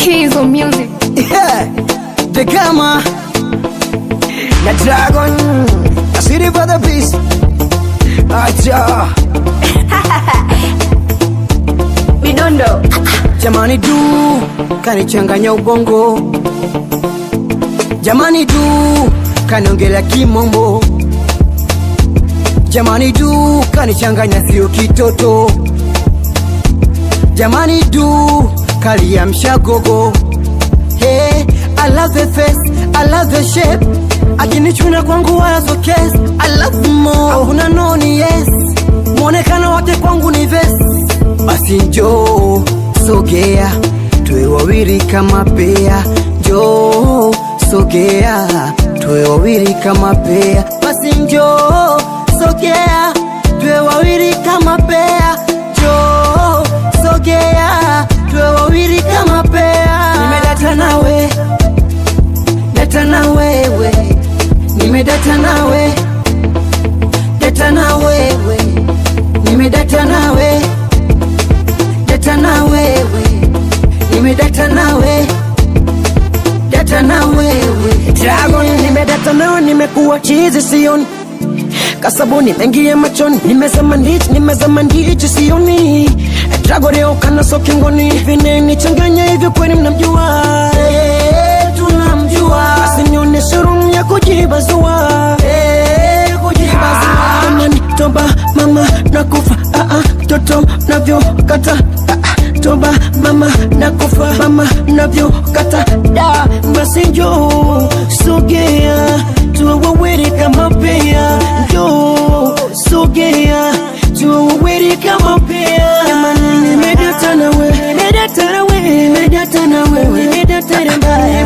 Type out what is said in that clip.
Keys on music. Yeah, the Gamma, the Dragon, I see the for the beast. Acha Midondo. jamani du kanichanganya ubongo, jamani du kaniongela kimombo, jamani du kanichanganya sio kitoto, jamani du kaliamsha gogo. Hey, I love the face, I love the shape, akinichuna kwangu wala so case. I love more, hakuna noni yes, mwonekano wake kwangu ni vest. Basi njoo sogea, tuwe wawili kama pea. Njoo sogea, tuwe wawili kama pea. Basi njoo sogea, tuwe wawili kama pea. Njoo sogea, tuwe wawili kama pea. Nimedata nawe, data na wewe. Nimedata nawe, data na wewe. Nimedata nawe, data na wewe. Nimedata nawe, data na wewe. Dragon, nimedata nawe, nimekuwa chizi sioni. Kasabuni mengia machoni, nimezama ndichi sioni. Dragon leo kana so kingoni, vine nichanganya hivyo kweli mnamjua. Tunamjua, asinione shurum ya kujibazua. Kujibazua amani, toba mama nakufa. Toto navyo kata. Toba mama nakufa, mama navyo kata. Basi njoo sogea, tuwe wawili kama pea. Njoo sogea, tuwe wawili kama pea. Nimedata nawe, nimedata nawe, nimedata nawe, nimedata nawe.